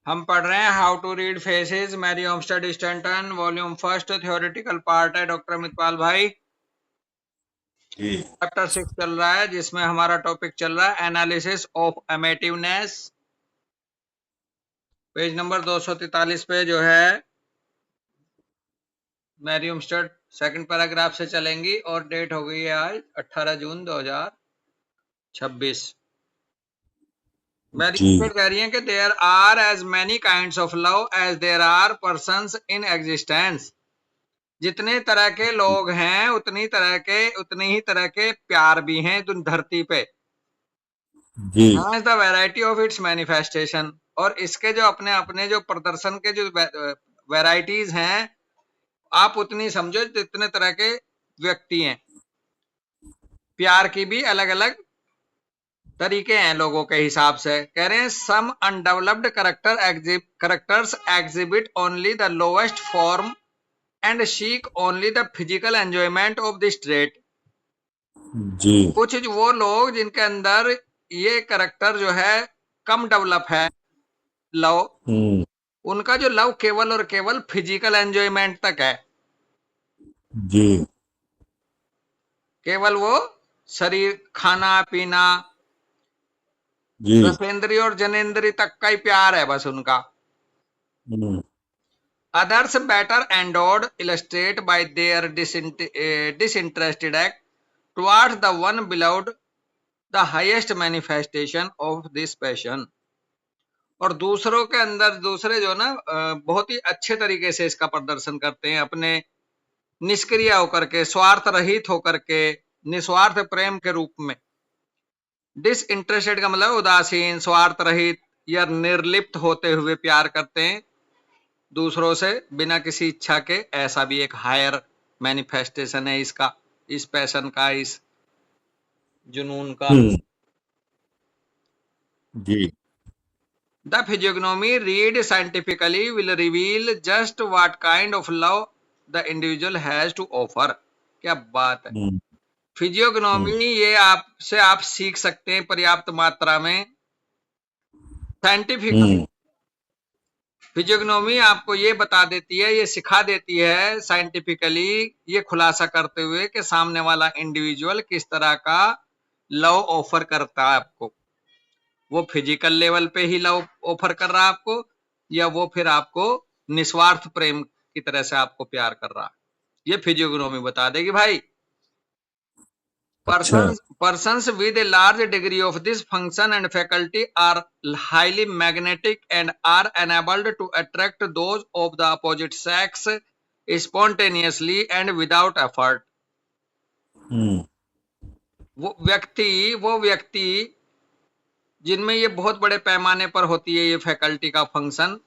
हम पढ़ रहे हैं how to read faces, Mary Olmstead Stanton, volume first, theoretical part है। डॉक्टर अमितपाल भाई, जी चैप्टर 6 चल रहा है, जिसमें हमारा टॉपिक चल रहा है एनालिसिस ऑफ एमेटिवनेस। पेज नंबर 243 पे जो है मैरी ओमस्टेड सेकंड पैराग्राफ से चलेंगी और डेट हो गई है आज 18 जून 2026। मैरी जी ओमस्टेड कह रही हैं कि there are as many kinds of love as there are persons in existence. जितने तरह के लोग हैं उतनी ही तरह के प्यार भी हैं धरती पे। जी the variety of its manifestation, और इसके जो अपने अपने जो प्रदर्शन के जो वैरायटीज हैं, आप उतनी समझो जितने तरह के व्यक्ति हैं। प्यार की भी अलग अलग तरीके हैं लोगों के हिसाब से। कह रहे हैं some undeveloped characters exhibit only the lowest form and seek only the physical enjoyment of this trait. जी कुछ वो लोग जिनके अंदर ये करेक्टर जो है कम डेवलप है, लव, हम्म उनका जो लव केवल और केवल फिजिकल एंजॉयमेंट तक है। जी केवल वो शरीर, खाना पीना, जी रसेंद्री और जनेन्द्री तक का ही प्यार है बस उनका। हम्म Others better endowed illustrate by their disinterested act towards the one beloved the highest manifestation of this passion। और दूसरों के अंदर दूसरे जो ना बहुत ही अच्छे तरीके से इसका प्रदर्शन करते हैं, अपने निष्क्रिय होकर के, स्वार्थ रहित होकर के, निस्वार्थ प्रेम के रूप में। डिसइंटरेस्टेड का मतलब उदासीन, स्वार्थ रहित या निर्लिप्त होते हुए प्यार करते हैं दूसरों से बिना किसी इच्छा के। ऐसा भी एक हायर मैनिफेस्टेशन है इसका, इस पैशन का, इस जुनून का। हम्म जी the physiognomy read scientifically will reveal just what kind of love the individual has to offer. क्या बात है। हम्म हम्म फिजियोग्नोमी ये आपसे आप सीख सकते हैं पर्याप्त मात्रा में। साइंटिफिकली हम्म फिजियोग्नोमी आपको ये बता देती है, ये सिखा देती है साइंटिफिकली, ये खुलासा करते हुए कि सामने वाला इंडिविजुअल किस तरह का लव ऑफर करता है आपको। वो फिजिकल लेवल पे ही लव ऑफर कर रहा है आपको, या वो फिर आपको निस्वार्थ प्रेम की तरह से आपको प्यार कर रहा है, ये फिजियोग्नोमी बता देगी भाई। अच्छा Persons with a large degree of this function and faculty are highly magnetic and are enabled to attract those of the opposite sex spontaneously and without effort। हम्म वो व्यक्ति जिनमें ये बहुत बड़े पैमाने पर होती है ये फैकल्टी का फंक्शन,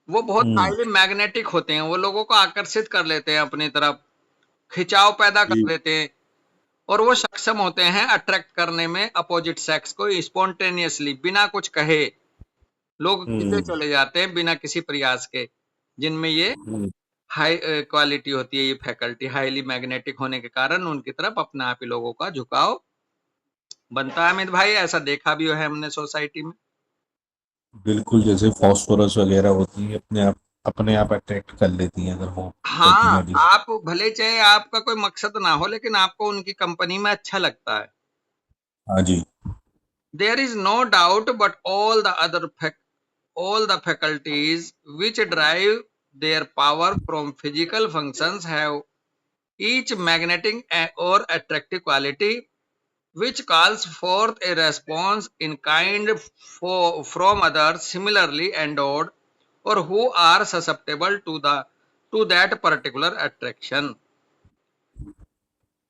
वो बहुत हम्म हाईली मैग्नेटिक होते हैं, वो लोगों को आकर्षित कर लेते हैं अपनी तरफ, खिंचाव पैदा कर जी देते हैं। और वो सक्षम होते हैं अट्रैक्ट करने में अपोजिट सेक्स को स्पॉन्टेनियसली, बिना कुछ कहे। लोग खींचे हम्म चले जाते हैं बिना किसी प्रयास के, जिनमें ये हम्म हाई क्वालिटी होती है, ये फैकल्टी हाईली मैग्नेटिक होने के कारण उनकी तरफ अपने आप ही लोगों का झुकाव बनता है। अमित भाई, ऐसा देखा भी है हमने सोसाइटी में। बिल्कुल, जैसे फास्फोरस वगैरह होती है अपने आप अट्रैक्ट कर लेती हैं अगर हो हाँ, कंटिन्यूटी। आप भले चाहे आपका कोई मकसद ना हो, लेकिन आपको उनकी कंपनी में अच्छा लगता है। हाँ जी there is no doubt but all the faculties which derive their power from physical functions have each magnetic or attractive quality which calls forth a response in kind from others similarly endowed or who are susceptible to that particular attraction।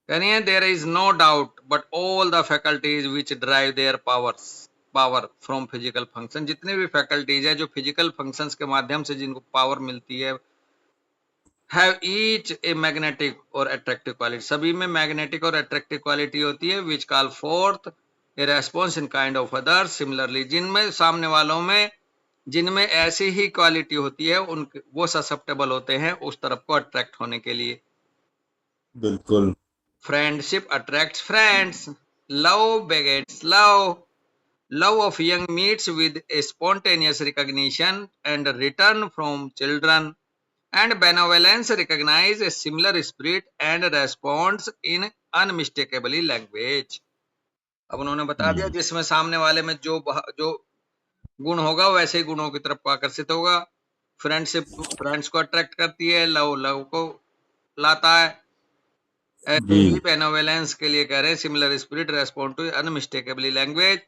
यानी there is no doubt but all the faculties which drive their power from physical function, जितने भी faculties है जो physical functions के माध्यम से जिनको power मिलती है, हैव ईच ए मैग्नेटिक और अट्रैक्टिव क्वालिटी, सभी में मैग्नेटिक और अट्रैक्टिव क्वालिटी होती है। Which call fourth A response in kind of others similarly, जिनमें सामने वालों में जिनमें ऐसी ही क्वालिटी होती है, उनके वो ससेप्टेबल होते हैं उस तरफ को अट्रैक्ट होने के लिए। बिल्कुल Friendship attracts friends, love begets love, Love of young meets with a spontaneous recognition and return from children, and benevolence recognize a similar spirit and responds in unmistakably language. अब उन्होंने बता दिया हम्म जिसमें सामने वाले में जो गुण होगा वैसे ही गुणों की तरफ आकर्षित होगा। फ्रेंडशिप फ्रेंड्स को अट्रैक्ट करती है, लव लव को लाता है। ऐसे जी ही बेनोवेलेंस के लिए कह रहे हैं similar spirit respond to unmistakeably language.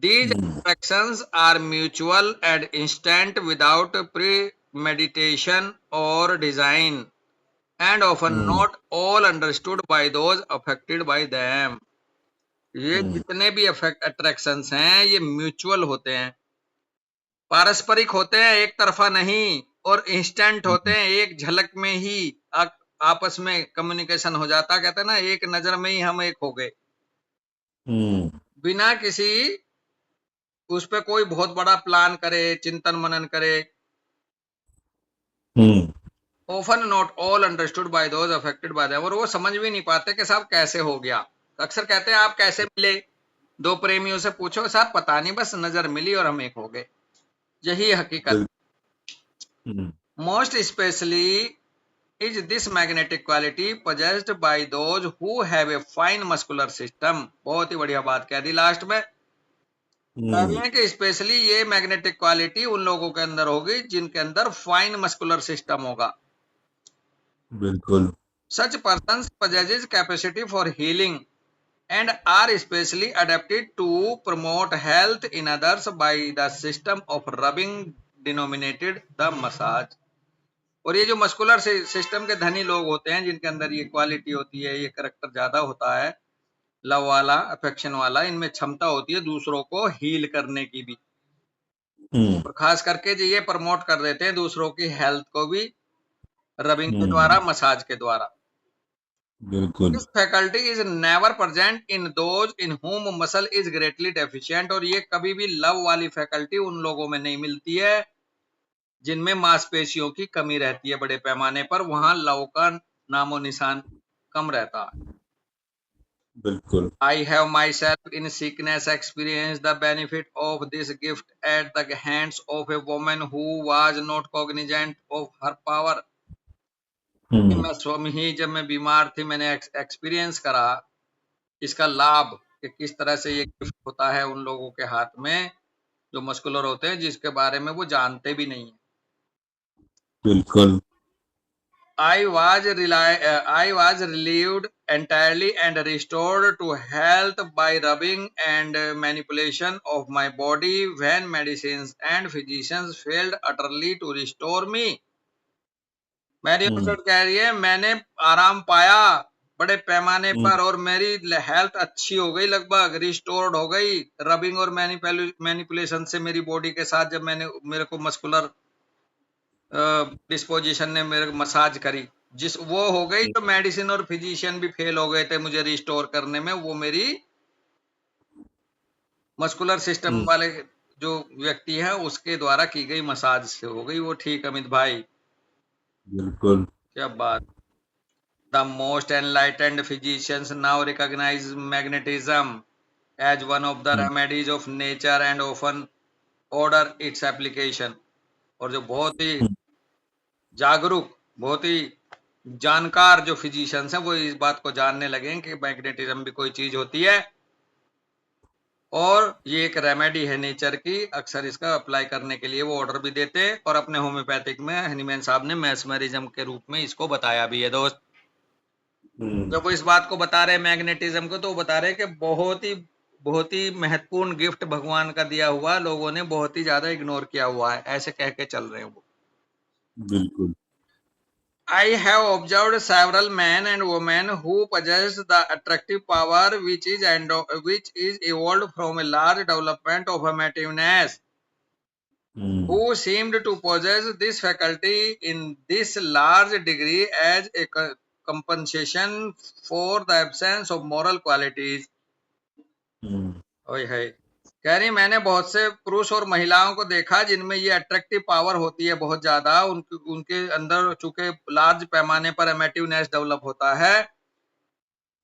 These hmm attractions are mutual and instant without premeditation or design, and often hmm not all understood by those affected by them. ये हम्म जितने भी अट्रैक्शंस हैं ये म्यूचुअल होते हैं, पारस्परिक होते हैं, एक तरफा नहीं, और इंस्टेंट होते हम्म हैं, एक झलक में ही आपस में कम्युनिकेशन हो जाता। कहते हैं ना, एक नजर में ही हम एक हो गए, हम्म बिना किसी उस पे कोई बहुत बड़ा प्लान करे, चिंतन मनन करे। Hmm often not all understood by those affected by them, और वो समझ भी नहीं पाते कि साहब कैसे हो गया। अक्सर कहते हैं आप कैसे मिले, दो प्रेमियों से पूछो साहब पता नहीं, बस नजर मिली और हम एक हो गए। यही हकीकत। Bill hmm most specially is this magnetic quality possessed by those who have a fine muscular system। बहुत ही बढ़िया बात कह दी लास्ट में। कह रही हम्म है कि स्पेशली ये मैग्नेटिक क्वालिटी उन लोगों के अंदर होगी जिनके अंदर फाइन मस्कुलर सिस्टम होगा। बिल्कुल such person possesses capacity for healing and are especially adapted to promote health in others by the system of rubbing denominated the massage। और ये जो मस्कुलर सिस्टम के धनी लोग होते हैं जिनके अंदर ये क्वालिटी होती है, ये करेक्टर ज्यादा होता है, लव वाला, अफेक्शन वाला, इनमें क्षमता होती है दूसरों को हील करने की भी, हम्म और खास करके जो ये प्रमोट कर देते हैं दूसरों की हेल्थ को भी, रबिंग के हम्म द्वारा, मसाज के द्वारा। बिल्कुल this faculty is never present in those in whom muscle is greatly deficient, और ये कभी भी लव वाली फैकल्टी उन लोगों में नहीं मिलती है जिनमें मांसपेशियों की कमी रहती है बड़े पैमाने पर, वहां लव का नामो निशान कम रहता है। बिल्कुल I have myself in sickness experienced the benefit of this gift at the hands of a woman who was not cognizant of her power। कि हम्म मैं स्वयं ही जब मैं बीमार थी मैंने एक्सपीरियंस करा इसका लाभ, कि किस तरह से ये गिफ्ट होता है उन लोगों के हाथ में जो मस्कुलर होते हैं, जिसके बारे में वो जानते भी नहीं है। बिल्कुल I was relieved entirely and restored to health by rubbing and manipulation of my body when medicines and physicians failed utterly to restore me। Mary hmm कह रही है मैंने आराम पाया बड़े पैमाने हम्म पर, और मेरी हेल्थ अच्छी हो गई, लगभग रिस्टोर्ड हो गई, रबिंग और मैनिपुलेशन से मेरी बॉडी के साथ, जब मैंने मेरे को मस्कुलर डिस्पोजिशन ने मेरे मसाज करी, जिस वो हो गई तो मेडिसिन और फिजिशियन भी फेल हो गए थे मुझे रिस्टोर करने में, वो मेरी मस्कुलर सिस्टम हम्म वाले जो व्यक्ति है उसके द्वारा की गई मसाज से हो गई वो ठीक। अमित भाई बिल्कुल क्या बात। The most enlightened physicians now recognize magnetism as one of the hmm remedies of nature and often order its application। और जो बहुत ही हम्म जागरूक, बहुत ही जानकार जो फिजिशियंस हैं वो इस बात को जानने लगे हैं कि मैग्नेटिज्म भी कोई चीज होती है, और ये एक रेमेडी है नेचर की। अक्सर इसका अप्लाई करने के लिए वो ऑर्डर भी देते हैं, और अपने होम्योपैथिक में हनीमैन साहब ने मैस्मरिज्म के रूप में इसको बताया भी है दोस्त। हम्म जब वो इस बात को बता रहे हैं मैग्नेटिज्म को, तो वो बता रहे हैं कि बहुत ही महत्वपूर्ण गिफ्ट भगवान का दिया हुआ लोगों ने बहुत ही ज्यादा इग्नोर किया हुआ है, ऐसे कह के चल रहे हैं वो। बिल्कुल I have observed several men and women who possess the attractive power which is evolved from a large development of amativeness, hmm who seemed to possess this faculty in this large degree as a compensation for the absence of moral qualities। हम्म ओए है, कह रही मैंने बहुत से पुरुष और महिलाओं को देखा जिनमें ये अट्रैक्टिव पावर होती है बहुत ज्यादा, उनके उनके अंदर चूंकि लार्ज पैमाने पर एमेटिवनेस डेवलप होता है,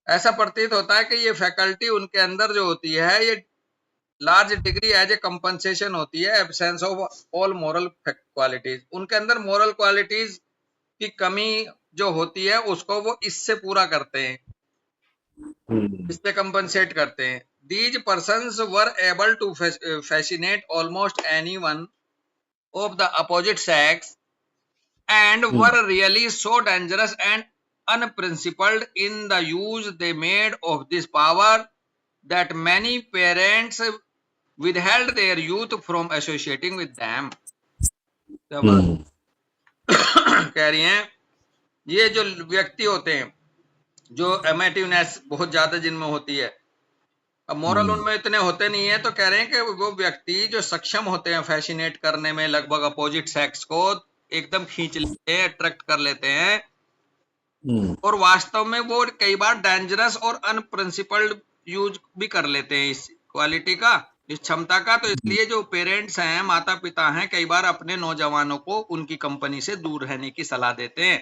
ऐसा प्रतीत होता है कि ये फैकल्टी उनके अंदर जो होती है ये large degree as a compensation होती है absence of all moral qualities. उनके अंदर मोरल क्वालिटीज की कमी जो होती है उसको वो इससे पूरा करते हैं, इससे कंपनसेट करते हैं। These persons were able to fascinate almost anyone of the opposite sex and were really so dangerous and unprincipled in the use they made of this power that many parents withheld their youth from associating with them। क्या बात कह रही हैं, ये जो व्यक्ति होते हैं जो एमेटिवनेस बहुत ज्यादा जिनमें होती है, अब मोरल उनमें इतने होते नहीं है, तो कह रहे हैं कि वो व्यक्ति जो सक्षम होते हैं फैसिनेट करने में लगभग अपोजिट सेक्स को एकदम खींच लेते हैं, अट्रैक्ट कर लेते हैं, और वास्तव में वो कई बार डेंजरस और अनप्रिंसिपल्ड यूज भी कर लेते हैं इस क्वालिटी का, इस क्षमता का। तो इसलिए जो पेरेंट्स हैं, माता पिता हैं, कई बार अपने नौजवानों को उनकी कंपनी से दूर रहने की सलाह देते हैं।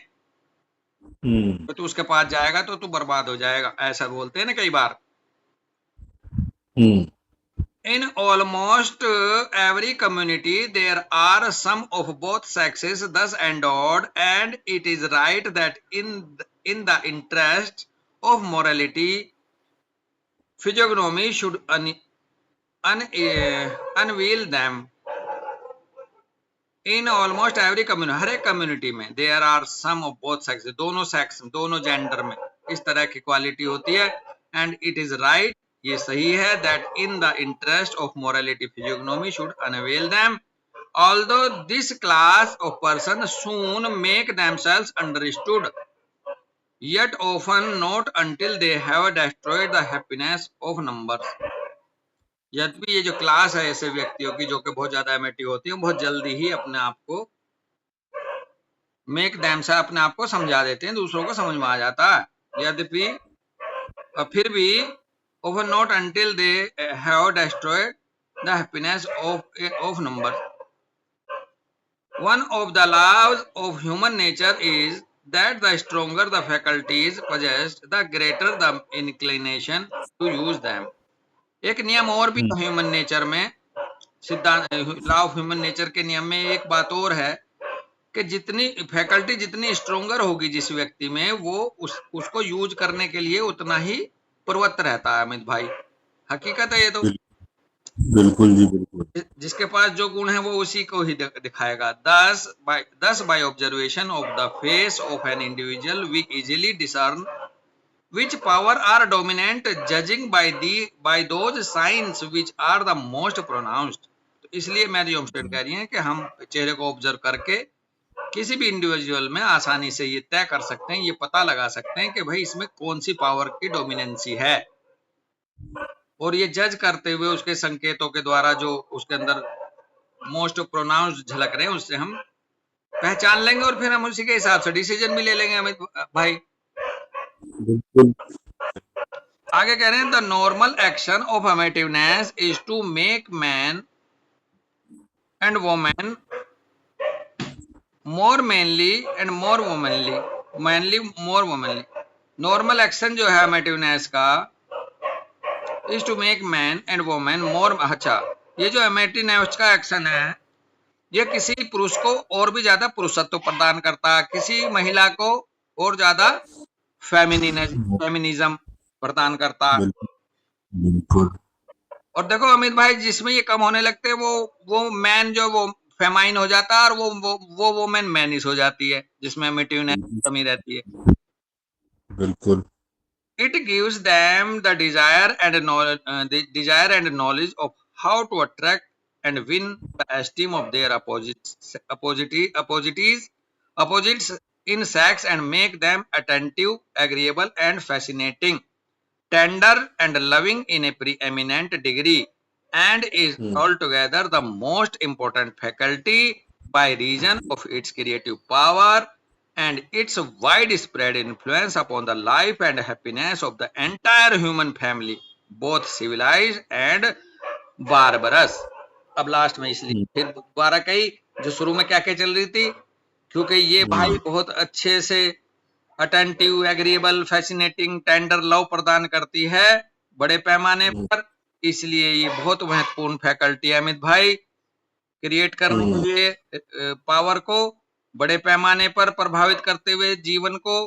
तो तू उसके पास जाएगा तो तू बर्बाद हो जाएगा, ऐसा बोलते हैं ना कई बार। In almost every community there are some of both sexes thus endowed, and it is right that in the interest of morality physiognomy should unveil them। In almost every community, हर एक कम्युनिटी में there are some of both sexes, दोनों sex, दोनों gender में इस तरह की quality होती है। and it is right, ये सही है, that in the interest of morality physiognomy should unveil them, although this class of persons soon make themselves understood, yet often not until they have destroyed the happiness of numbers। यद्यपि ये जो class है ऐसे व्यक्तियों की जो कि बहुत ज्यादा एमेटिव होती है, बहुत जल्दी ही अपने आप को मेक दैम से अपने आप को समझा देते हैं, दूसरों को समझ में आ जाता है। यद्यपि फिर भी over not until they have destroyed the happiness of number। One of the laws of human nature is that the stronger the faculties possessed, the greater the inclination to use them। एक नियम और भी human nature में, सिद्धांत law of human nature के नियम में एक बात और है कि जितनी फैकल्टी जितनी स्ट्रोंगर होगी जिस व्यक्ति में, वो उसको यूज करने के लिए उतना ही प्रवृत्त रहता है। अमित भाई, हकीकत है ये तो। बिल्कुल जी, बिल्कुल। जिसके पास जो गुण है वो उसी को ही दिखाएगा। thus by observation of the face of an individual we easily discern which power are dominant, judging by those signs which are the most pronounced। तो इसलिए मैरी ओमस्टेड कह रही हैं कि हम चेहरे को ऑब्जर्व करके किसी भी इंडिविजुअल में आसानी से ये तय कर सकते हैं, ये पता लगा सकते हैं कि भाई इसमें कौन सी पावर की डोमिनेंसी है, और ये जज करते हुए उसके संकेतों के द्वारा जो उसके अंदर मोस्ट प्रोनाउंस्ड झलक रहे हैं उससे हम पहचान लेंगे, और फिर हम उसी के हिसाब से डिसीजन भी ले लेंगे। अमित भाई आगे कह रहे हैं, the normal action of amativeness is to make man and women more manly and more womanly, manly more womanly. Normal action जो है अमेटिवनेस का is to make man and women more, अच्छा ये जो अमेटिवनेस का एक्शन है ये किसी पुरुष को और भी ज्यादा पुरुषत्व प्रदान करता है, किसी महिला को और ज्यादा फेमिनिज्म प्रदान करता है। बिल्कुल। और देखो अमित भाई, जिसमें ये कम होने लगते हैं वो मैन जो वो फेमाइन हो जाता है, और वो वोमेन मैनिस हो जाती है, जिसमें अमेटिवनेस कमी रहती है। बिल्कुल। It gives them the desire and knowledge of how to attract and win the esteem of their opposites in sex, and make them attentive, agreeable, and fascinating, tender and loving in a preeminent degree, and is altogether the most important faculty by reason of its creative power and its widespread influence upon the life and happiness of the entire human family, both civilized and barbarous। अब last में इसलिए फिर दोबारा कही जो शुरू में क्या क्या चल रही थी, क्योंकि ये भाई बहुत अच्छे से attentive, agreeable, fascinating, tender love प्रदान करती है बड़े पैमाने पर, इसलिए ये बहुत महत्वपूर्ण फैकल्टी है अमित भाई। क्रिएट करने हम्म, के लिए पावर को बड़े पैमाने पर प्रभावित करते हुए जीवन को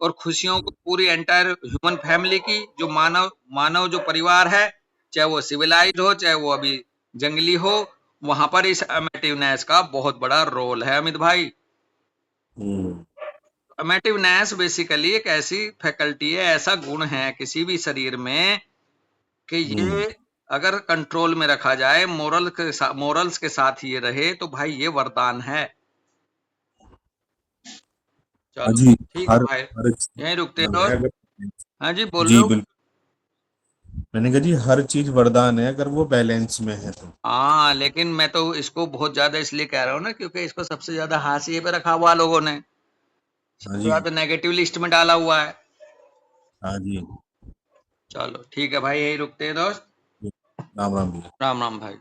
और खुशियों को पूरी एंटायर ह्यूमन फैमिली की, जो मानव मानव जो परिवार है, चाहे वो सिविलाइज्ड हो चाहे वो अभी जंगली हो, वहां पर इस अमेटिवनेस का बहुत बड़ा रोल है अमित भाई। हम्म, अमेटिवनेस बेसिकली एक ऐसी फैकल्टी है, ऐसा गुण है किसी भी शरीर में कि हम्म, ये अगर कंट्रोल में रखा जाए, मोरल्स के साथ ये रहे, तो भाई ये वरदान है। हाँ चलो जी। ठीक है हर भाई, हर चीज यहीं रुकते हैं वरदान है दोस्त। अगर, हाँ जी बोल रहे जी हो। बिल्कुल, मैंने कहा जी हर चीज वरदान है अगर वो बैलेंस में है तो। हाँ लेकिन मैं तो इसको बहुत ज्यादा इसलिए कह रहा हूँ ना, क्योंकि इसको सबसे ज्यादा हाशिए पे रखा हुआ लोगों ने, हाँ सबसे जी। ज्यादा नेगेटिव लिस्ट में डाला हुआ है। हाँ जी। चलो ठीक है भाई, यहीं रुकते हैं दोस्त। राम राम जी। राम राम भाई।